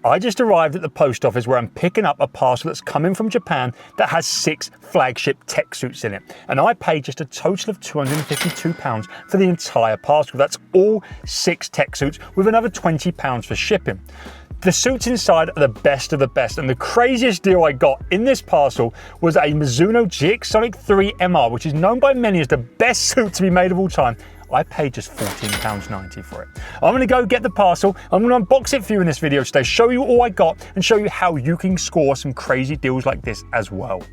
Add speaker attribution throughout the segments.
Speaker 1: I just arrived at the post office where I'm picking up a parcel that's coming from Japan that has 6 flagship tech suits in it. And I paid just a total of £252 for the entire parcel. That's all 6 tech suits with another £20 for shipping. The suits inside are the best of the best, and the craziest deal I got in this parcel was a Mizuno GX-Fits MR, which is known by many as the best suit to be made of all time. I paid just £14.90 for it. I'm gonna go get the parcel. I'm gonna unbox it for you in this video today, show you all I got, and show you how you can score some crazy deals like this as well.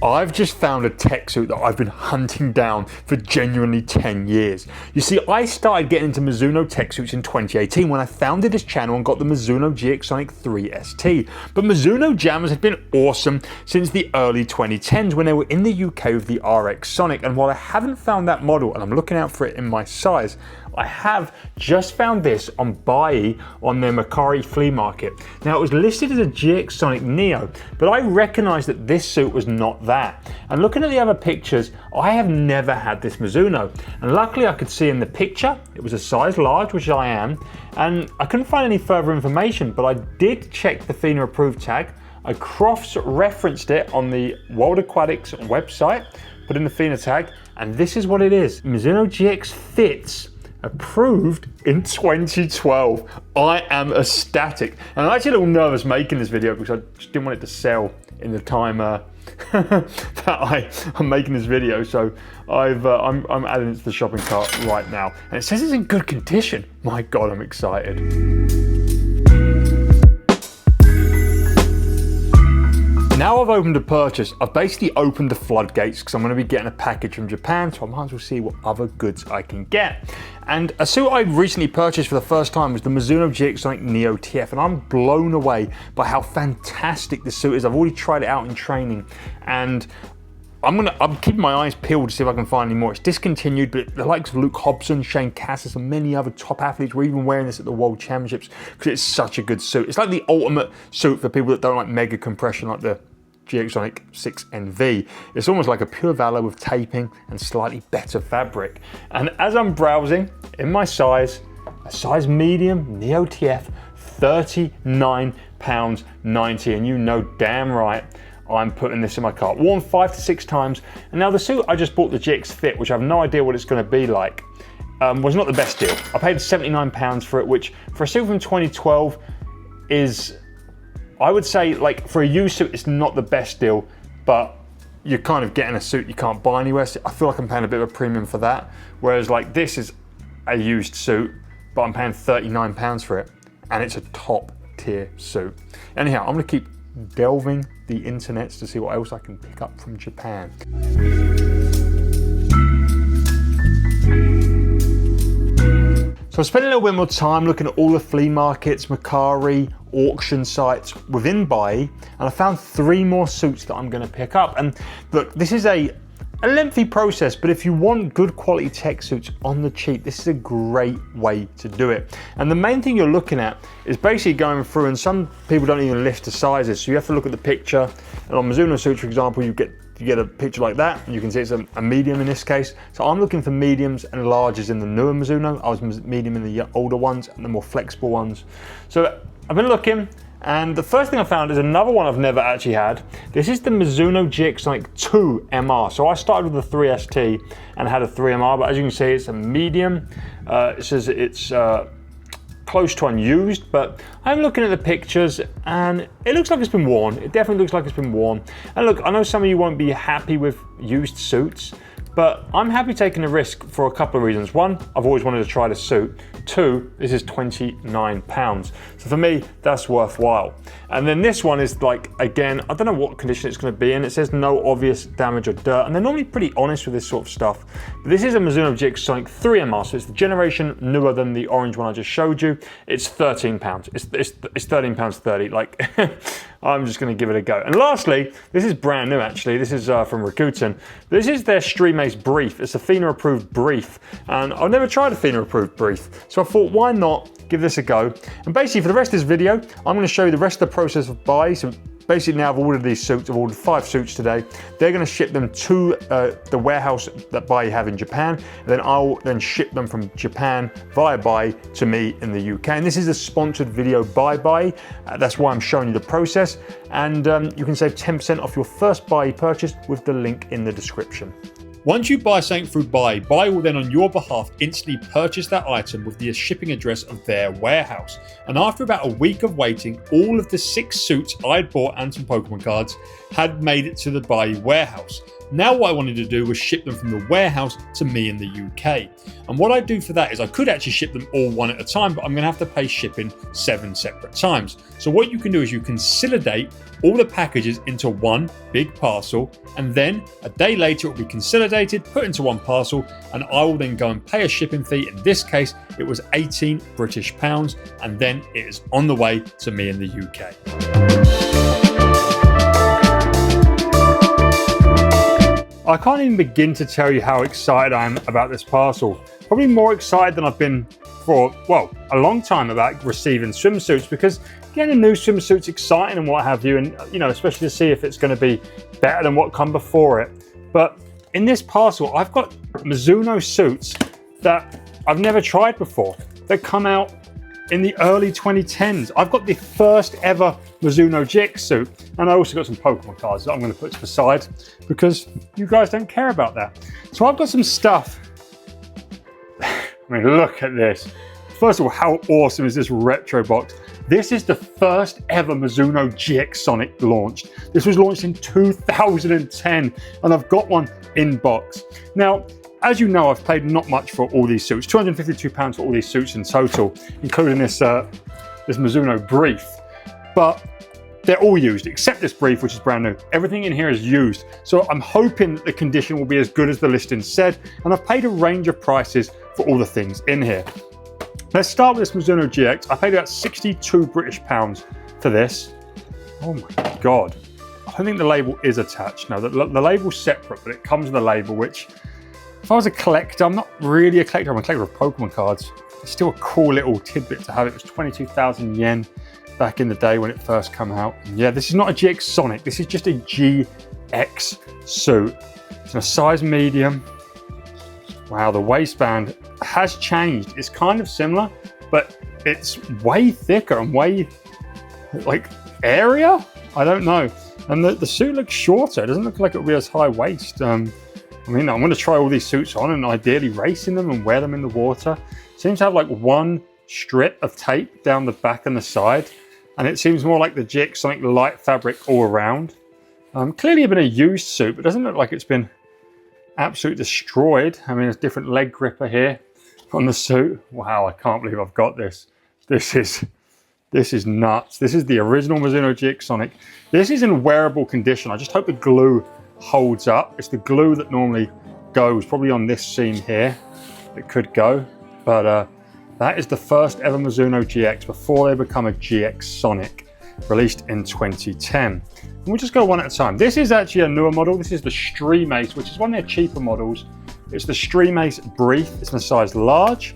Speaker 1: I've just found a tech suit that I've been hunting down for genuinely 10 years. You see, I started getting into Mizuno tech suits in 2018 when I founded this channel and got the Mizuno GX-Fits ST. But Mizuno jammers have been awesome since the early 2010s when they were in the UK with the RX Sonic. And while I haven't found that model, and I'm looking out for it in my size, I have just found this on Buyee on their Macari flea market. Now, it was listed as a GX Sonic Neo, but I recognized that this suit was not that. And looking at the other pictures, I have never had this Mizuno. And luckily I could see in the picture, it was a size large, which I am, and I couldn't find any further information, but I did check the FINA approved tag. I cross-referenced it on the World Aquatics website, put in the FINA tag, and this is what it is. Mizuno GX-Fits. Approved in 2012. I am ecstatic. And I'm actually a little nervous making this video because I just didn't want it to sell in the time that I'm making this video. So I'm adding it to the shopping cart right now. And it says it's in good condition. My God, I'm excited. Now I've opened a purchase, I've basically opened the floodgates because I'm going to be getting a package from Japan, so I might as well see what other goods I can get. And a suit I recently purchased for the first time was the Mizuno GX Neo TF, and I'm blown away by how fantastic this suit is. I've already tried it out in training, and I'm keeping my eyes peeled to see if I can find any more. It's discontinued, but the likes of Luke Hobson, Shane Cassis, and many other top athletes were even wearing this at the World Championships because it's such a good suit. It's like the ultimate suit for people that don't like mega compression like the GX Sonic 6NV. It's almost like a pure valor with taping and slightly better fabric. And as I'm browsing, in my size, a size medium Neo TF, £39.90, and you know damn right I'm putting this in my cart. Worn 5 to 6 times, and now the suit I just bought, the GX Fit, which I have no idea what it's going to be like, was not the best deal. I paid £79 for it, which for a suit from 2012 is, I would say, like for a used suit, it's not the best deal, but you're kind of getting a suit you can't buy anywhere. So I feel like I'm paying a bit of a premium for that. Whereas like this is a used suit, but I'm paying £39 for it, and it's a top tier suit. Anyhow, I'm gonna keep delving the internets to see what else I can pick up from Japan. So I spent a little bit more time looking at all the flea markets, Macari, auction sites within Buyee, and I found 3 more suits that I'm going to pick up. And look, this is a lengthy process, but if you want good quality tech suits on the cheap, this is a great way to do it. And the main thing you're looking at is basically going through, and some people don't even list the sizes, so you have to look at the picture. And on Mizuno suits, for example, you get a picture like that, and you can see it's a medium in this case. So I'm looking for mediums and larges in the newer Mizuno. I was medium in the older ones and the more flexible ones. So I've been looking, and the first thing I found is another one I've never actually had. This is the Mizuno GX-2 MR. So I started with the 3ST and had a 3MR, but as you can see, it's a medium. It says it's close to unused, but I'm looking at the pictures and it looks like it's been worn. It definitely looks like it's been worn. And look, I know some of you won't be happy with used suits, but I'm happy taking a risk for a couple of reasons. 1, I've always wanted to try the suit. 2, this is £29. So for me, that's worthwhile. And then this one is like, again, I don't know what condition it's going to be in. It says no obvious damage or dirt, and they're normally pretty honest with this sort of stuff. But this is a Mizuno GX-Sonic 3MR, so it's the generation newer than the orange one I just showed you. It's £13. It's £13.30. Like, I'm just going to give it a go. And lastly, this is brand new actually. This is from Rakuten. This is their Stream Ace Brief. It's a FINA approved brief, and I've never tried a FINA approved brief. So I thought, why not give this a go? And basically for the rest of this video, I'm going to show you the rest of the process of Buyee, so basically now I've ordered these suits. I've ordered 5 suits today. They're going to ship them to the warehouse that Buyee have in Japan. And then I'll then ship them from Japan via Buyee to me in the UK. And this is a sponsored video by Buyee. That's why I'm showing you the process. And you can save 10% off your first Buyee purchase with the link in the description. Once you buy something through Buyee, Buyee will then on your behalf instantly purchase that item with the shipping address of their warehouse. And after about a week of waiting, all of the 6 suits I'd bought and some Pokemon cards had made it to the Buyee warehouse. Now what I wanted to do was ship them from the warehouse to me in the UK. And what I do for that is I could actually ship them all one at a time, but I'm going to have to pay shipping 7 separate times. So what you can do is you consolidate all the packages into one big parcel, and then a day later it will be consolidated, put into one parcel, and I will then go and pay a shipping fee. In this case, it was 18 British pounds, and then it is on the way to me in the UK. I can't even begin to tell you how excited I am about this parcel. Probably more excited than I've been for, well, a long time about receiving swimsuits, because getting a new swimsuit's exciting and what have you, and you know, especially to see if it's going to be better than what come before it. But in this parcel, I've got Mizuno suits that I've never tried before. They come out in the early 2010s. I've got the first ever Mizuno GX suit, and I also got some Pokemon cards that I'm going to put to the side because you guys don't care about that. So I've got some stuff. I mean, look at this. First of all, how awesome is this retro box? This is the first ever Mizuno GX Sonic launched. This was launched in 2010, and I've got one in box. Now, as you know, I've paid not much for all these suits, £252 for all these suits in total, including this Mizuno Brief. But they're all used, except this brief, which is brand new. Everything in here is used. So I'm hoping that the condition will be as good as the listing said, and I've paid a range of prices for all the things in here. Let's start with this Mizuno GX. I paid about 62 British pounds for this. Oh my God. I don't think the label is attached. No, the label's separate, but it comes with a label, which, if I was a collector, I'm not really a collector, I'm a collector of Pokemon cards. It's still a cool little tidbit to have. It was 22,000 yen back in the day when it first came out. And yeah, this is not a GX Sonic, this is just a GX suit. It's in a size medium. Wow, the waistband has changed. It's kind of similar, but it's way thicker and way, like, airier? I don't know. And the suit looks shorter. It doesn't look like it'll be as high waist. I mean, I'm going to try all these suits on and ideally race in them and wear them in the water. Seems to have like one strip of tape down the back and the side, and it seems more like the GX Sonic light fabric all around. Clearly been a used suit, but it doesn't look like it's been absolutely destroyed. I mean, there's a different leg gripper here on the suit. Wow, I can't believe I've got this. This is nuts. This is the original Mizuno GX Sonic. This is in wearable condition. I just hope the glue holds up. It's the glue that normally goes, probably on this seam here. It could go, but that is the first ever Mizuno GX before they become a GX Sonic, released in 2010. And we'll just go one at a time. This is actually a newer model. This is the Stream Ace, which is one of their cheaper models. It's the Stream Ace Brief. It's in a size large.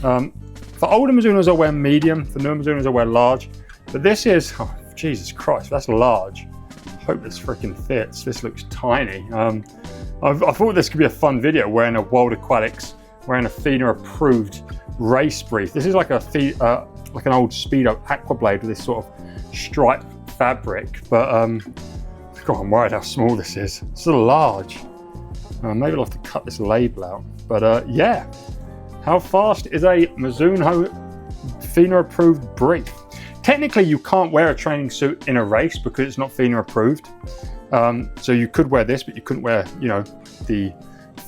Speaker 1: For older Mizunos, I wear medium. For newer Mizunos, I wear large. But this is, oh, Jesus Christ, that's large. I hope this freaking fits. This looks tiny. I thought this could be a fun video wearing a World Aquatics, wearing a FINA approved race brief. This is like a like an old Speedo Aquablade with this sort of striped fabric. But God, I'm worried how small this is. It's sort of large. Maybe I'll have to cut this label out. But yeah, how fast is a Mizuno FINA approved brief? Technically, you can't wear a training suit in a race because it's not FINA approved. So you could wear this, but you couldn't wear, you know, the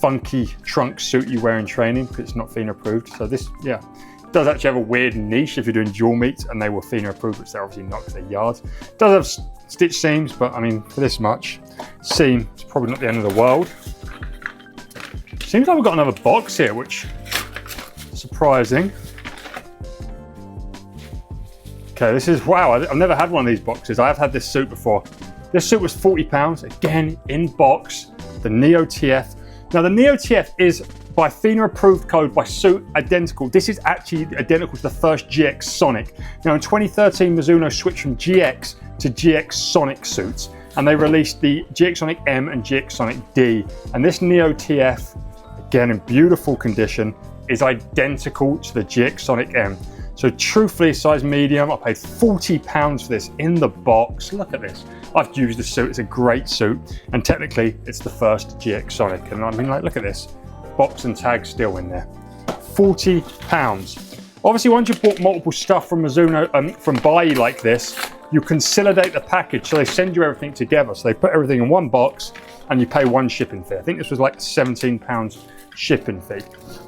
Speaker 1: funky trunk suit you wear in training because it's not FINA approved. So this, yeah, does actually have a weird niche if you're doing dual meets and they were FINA approved, which they're obviously not because they're yards. It does have stitch seams, but I mean, for this much seam, it's probably not the end of the world. Seems like we've got another box here, which is surprising. Okay, this is, wow, I've never had one of these boxes. I have had this suit before. This suit was £40, again, in box, the Neo TF. Now the Neo TF is by FINA approved code, by suit, identical. This is actually identical to the first GX Sonic. Now in 2013, Mizuno switched from GX to GX Sonic suits, and they released the GX Sonic M and GX Sonic D. And this Neo TF, again in beautiful condition, is identical to the GX Sonic M. So truthfully, size medium. I paid £40 for this in the box. Look at this. I've used the suit, it's a great suit. And technically, it's the first GX Sonic. And I mean, like, look at this. Box and tag still in there. £40. Obviously, once you've bought multiple stuff from Mizuno, from Buyee like this, you consolidate the package. So they send you everything together. So they put everything in one box and you pay one shipping fee. I think this was like £17 shipping fee.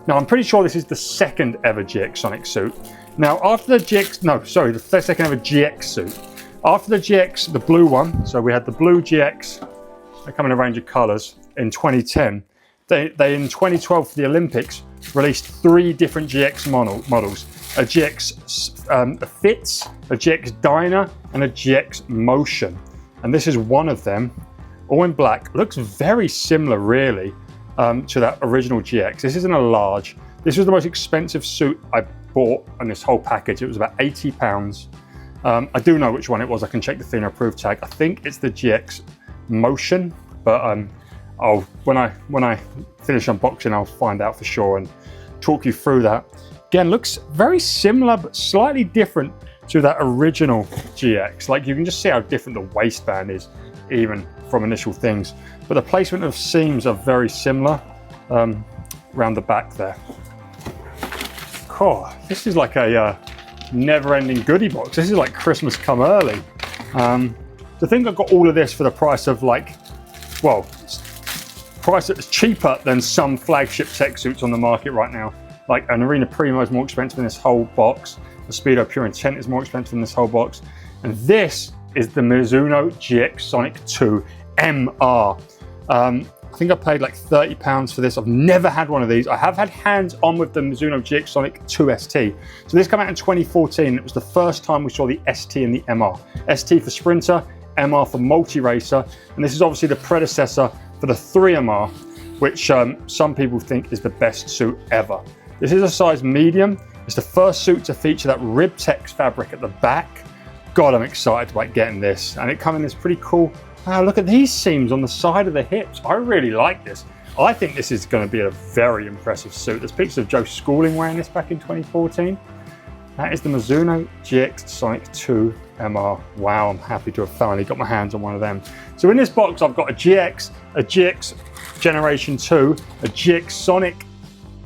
Speaker 1: Now, I'm pretty sure this is the second ever GX Sonic suit. Now, after the the second ever GX suit. After the GX, the blue one, so we had the blue GX, they come in a range of colors, in 2010. They in 2012 for the Olympics, released 3 different GX models. A GX Fits, a GX Dyna, and a GX Motion. And this is one of them, all in black. Looks very similar, really, to that original GX. This isn't a large. This was the most expensive suit I bought on this whole package. It was about £80. I do know which one it was. I can check the FINA approved tag. I think it's the GX Motion, but when I finish unboxing, I'll find out for sure and talk you through that. Again, looks very similar, but slightly different to that original GX. Like, you can just see how different the waistband is, even from initial things. But the placement of seams are very similar around the back there. Oh, this is like a never-ending goodie box. This is like Christmas come early. To think I've got all of this for the price of, like, well, price that's cheaper than some flagship tech suits on the market right now. Like an Arena Primo is more expensive than this whole box. The Speedo Pure Intent is more expensive than this whole box. And this is the Mizuno GX Sonic 2 MR. I think I paid like £30 for this. I've never had one of these. I have had hands-on with the Mizuno GX Sonic 2 ST. So this came out in 2014. It was the first time we saw the ST and the MR. ST for Sprinter, MR for multi-racer. And this is obviously the predecessor for the 3MR, which some people think is the best suit ever. This is a size medium. It's the first suit to feature that Ribtex fabric at the back. God, I'm excited about getting this. And it comes in this pretty cool, wow, look at these seams on the side of the hips. I really like this. I think this is going to be a very impressive suit. There's pictures of Joe Schooling wearing this back in 2014. That is the Mizuno GX Sonic 2 MR. Wow, I'm happy to have finally got my hands on one of them. So in this box, I've got a GX Generation 2, a GX Sonic,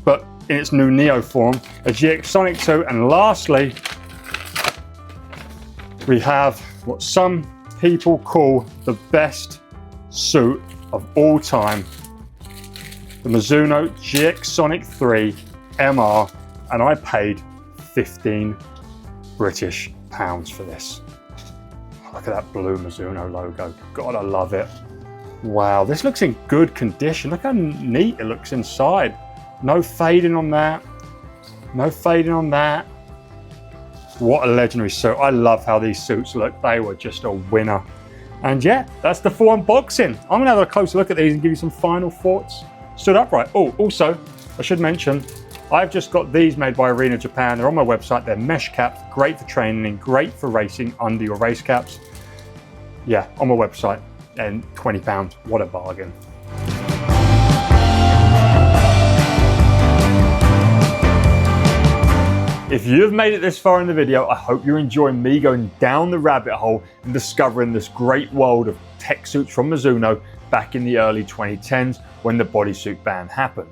Speaker 1: but in its new Neo form, a GX Sonic 2, and lastly, we have what some people call the best suit of all time, the Mizuno GX Sonic 3 MR, and I paid 15 British pounds for this. Look at that blue Mizuno logo. God, I love it. Wow, this looks in good condition. Look how neat it looks inside. No fading on that. No fading on that. What a legendary suit. I love how these suits look. They were just a winner. And yeah, that's the full unboxing. I'm gonna have a closer look at these and give you some final thoughts. Stood upright. Oh, also, I should mention, I've just got these made by Arena Japan. They're on my website. They're mesh caps, great for training, great for racing under your race caps. Yeah, on my website, and £20. What a bargain. If you've made it this far in the video, I hope you're enjoying me going down the rabbit hole and discovering this great world of tech suits from Mizuno back in the early 2010s when the bodysuit ban happened.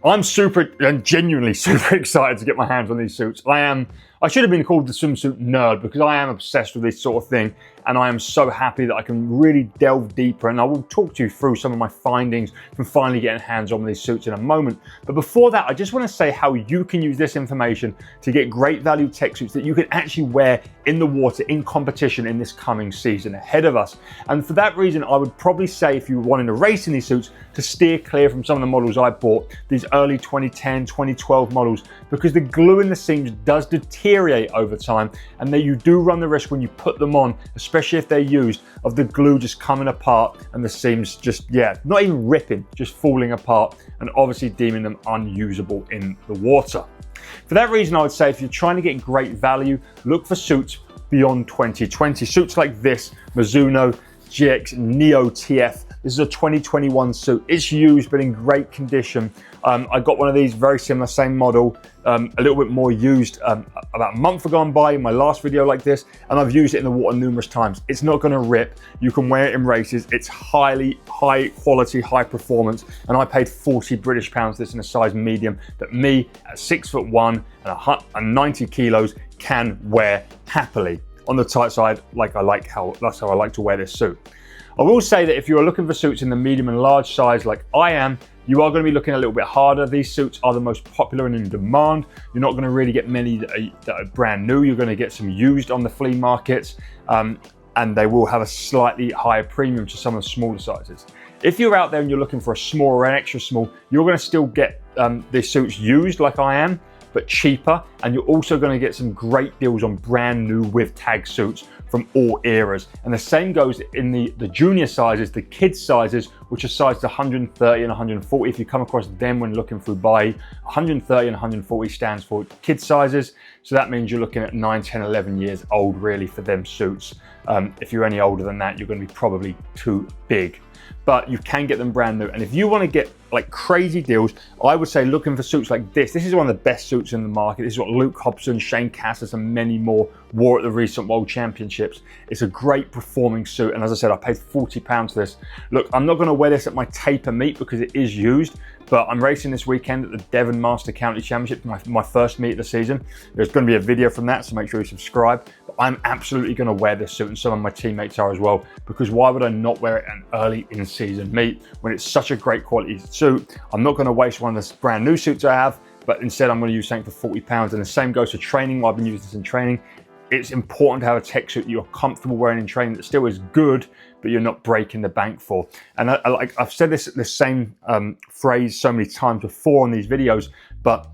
Speaker 1: I'm super and genuinely super excited to get my hands on these suits. I should have been called the swimsuit nerd because I am obsessed with this sort of thing, and I am so happy that I can really delve deeper, and I will talk to you through some of my findings from finally getting hands on with these suits in a moment. But before that, I just want to say how you can use this information to get great value tech suits that you can actually wear in the water in competition in this coming season ahead of us. And for that reason, I would probably say if you were wanting to race in these suits, to steer clear from some of the models I bought, these early 2010, 2012 models, because the glue in the seams does deteriorate deteriorate over time, and that you do run the risk when you put them on, especially if they're used, of the glue just coming apart and the seams just, yeah, not even ripping, just falling apart, and obviously deeming them unusable in the water. For that reason, I would say if you're trying to get great value, look for suits beyond 2020. Suits like this, Mizuno GX Neo TF. This is a 2021 suit. It's used, but in great condition. I got one of these, very similar, same model, a little bit more used about a month ago by in my last video like this, and I've used it in the water numerous times. It's not gonna rip. You can wear it in races. It's high quality, high performance, and I paid 40 British pounds for this in a size medium that me at 6'1" and 90 kilos can wear happily. On the tight side, that's how I like to wear this suit. I will say that if you're looking for suits in the medium and large size like I am, you are going to be looking a little bit harder. These suits are the most popular and in demand. You're not going to really get many that are brand new. You're going to get some used on the flea markets, and they will have a slightly higher premium to some of the smaller sizes. If you're out there and you're looking for a small or an extra small, you're going to still get these suits used like I am, but cheaper, and you're also going to get some great deals on brand new with tag suits from all eras. And the same goes in the junior sizes, the kids sizes, which are sized 130 and 140. If you come across them when looking through Buyee, 130 and 140 stands for kid sizes. So that means you're looking at 9, 10, 11 years old really for them suits. If you're any older than that, you're going to be probably too big. But you can get them brand new. And if you want to get like crazy deals, I would say looking for suits like this. This is one of the best suits in the market. This is what Luke Hobson, Shane Cassis, and many more wore at the recent World Championships. It's a great performing suit. And as I said, I paid £40 for this. Look, I'm not going to wear this at my taper meet because it is used, but I'm racing this weekend at the Devon Master County Championship, my first meet of the season. There's going to be a video from that, so make sure you subscribe. But I'm absolutely going to wear this suit, and some of my teammates are as well, because why would I not wear it an early in-season meet when it's such a great quality suit? I'm not going to waste one of the brand new suits I have, but instead I'm going to use something for £40. And the same goes for training. While I've been using this in training, it's important to have a tech suit that you're comfortable wearing in training that still is good, but you're not breaking the bank for. And I've said this same phrase so many times before in these videos, but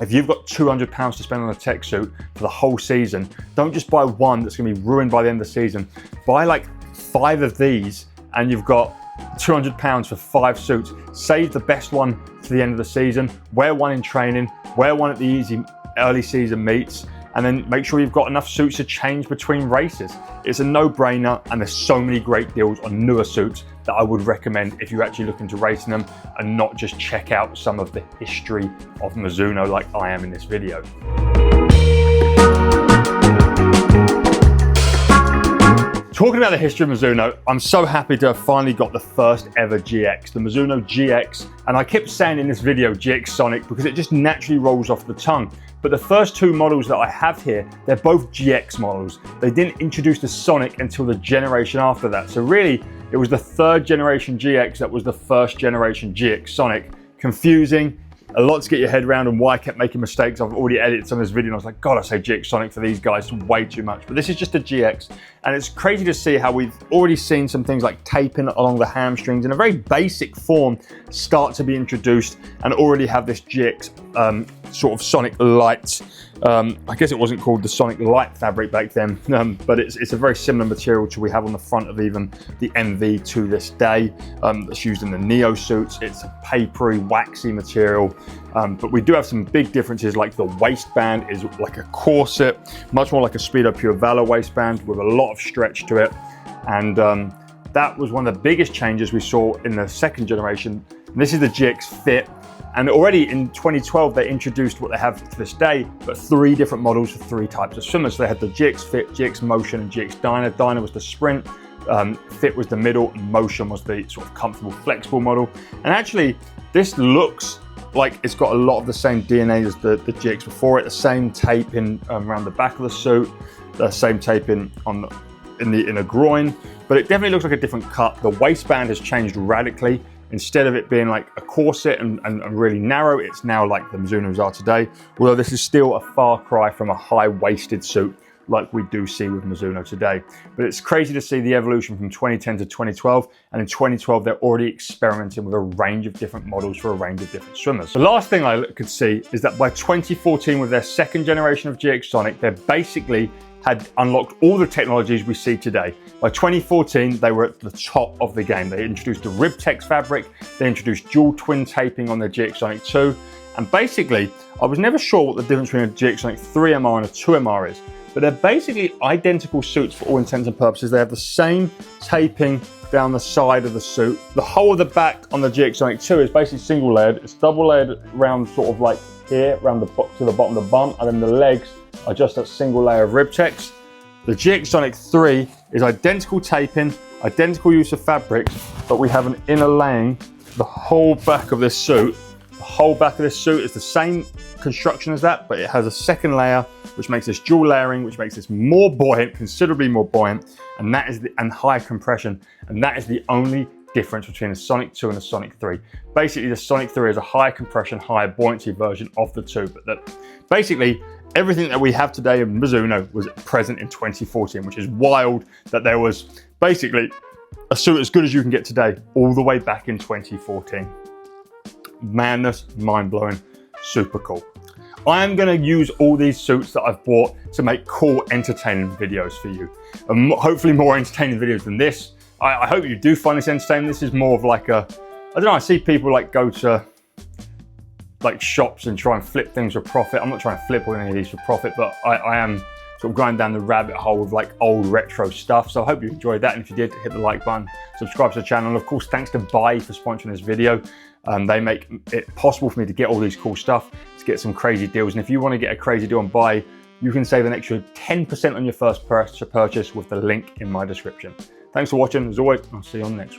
Speaker 1: if you've got £200 to spend on a tech suit for the whole season, don't just buy one that's going to be ruined by the end of the season. Buy like 5 of these and you've got £200 for 5 suits. Save the best one to the end of the season, wear one in training, wear one at the easy early season meets, and then make sure you've got enough suits to change between races. It's a no-brainer, and there's so many great deals on newer suits that I would recommend if you're actually looking to race in them and not just check out some of the history of Mizuno like I am in this video. Talking about the history of Mizuno, I'm so happy to have finally got the first ever GX, the Mizuno GX. And I kept saying in this video GX Sonic because it just naturally rolls off the tongue. But the first 2 models that I have here, they're both GX models. They didn't introduce the Sonic until the generation after that. So really, it was the 3rd generation GX that was the 1st generation GX Sonic. Confusing. A lot to get your head around, and why I kept making mistakes. I've already edited some of this video and I was like, God, I say GX Sonic for these guys, it's way too much. But this is just a GX, and it's crazy to see how we've already seen some things like taping along the hamstrings in a very basic form start to be introduced, and already have this GX sort of Sonic Light. I guess it wasn't called the Sonic Light fabric back then, but it's a very similar material to we have on the front of even the MV to this day. That's used in the Neo suits. It's a papery, waxy material, but we do have some big differences, like the waistband is like a corset, much more like a Speedo Pure Valor waistband with a lot of stretch to it. And that was one of the biggest changes we saw in the 2nd generation. And this is the GX-Fit. And already in 2012, they introduced what they have to this day, but 3 different models for 3 types of swimmers. So they had the GX-Fit, GX Motion, and GX Dyna. Dyna was the sprint, Fit was the middle, and Motion was the sort of comfortable, flexible model. And actually, this looks like it's got a lot of the same DNA as the GX before it. The same taping around the back of the suit, the same taping in the inner groin, but it definitely looks like a different cut. The waistband has changed radically. Instead of it being like a corset and really narrow, it's now like the Mizunos are today, although this is still a far cry from a high-waisted suit like we do see with Mizuno today. But it's crazy to see the evolution from 2010 to 2012, and in 2012 they're already experimenting with a range of different models for a range of different swimmers. The last thing I could see is that by 2014, with their second generation of GX Sonic, they basically had unlocked all the technologies we see today. By 2014, they were at the top of the game. They introduced the Ribtex fabric, they introduced dual twin taping on the GX Sonic 2, and basically, I was never sure what the difference between a GX Sonic 3MR and a 2MR is, but they're basically identical suits for all intents and purposes. They have the same taping down the side of the suit. The whole of the back on the GX Sonic 2 is basically single layered. It's double layered around sort of like here, around the to the bottom of the bum, and then the legs are just a single layer of Ribtex. The GX Sonic 3 is identical taping, identical use of fabrics, but we have an inner laying. The whole back of this suit, the whole back of this suit is the same construction as that, but it has a second layer, which makes this dual layering, which makes this more buoyant, considerably more buoyant, and that is and high compression, and that is the only difference between the Sonic 2 and the Sonic 3. Basically, the Sonic 3 is a high compression, high buoyancy version of the two, but basically everything that we have today in Mizuno was present in 2014, which is wild that there was basically a suit as good as you can get today all the way back in 2014. Madness, mind-blowing, super cool. I am going to use all these suits that I've bought to make cool, entertaining videos for you, and hopefully more entertaining videos than this. I hope you do find this entertaining. This is more of like a, I don't know, I see people like go to like shops and try and flip things for profit. I'm not trying to flip any of these for profit, but I am sort of going down the rabbit hole of like old retro stuff. So I hope you enjoyed that. And if you did, hit the like button, subscribe to the channel. And of course, thanks to Buyee for sponsoring this video. They make it possible for me to get all these cool stuff, to get some crazy deals. And if you want to get a crazy deal on Buyee, you can save an extra 10% on your first purchase with the link in my description. Thanks for watching. As always, I'll see you on the next one.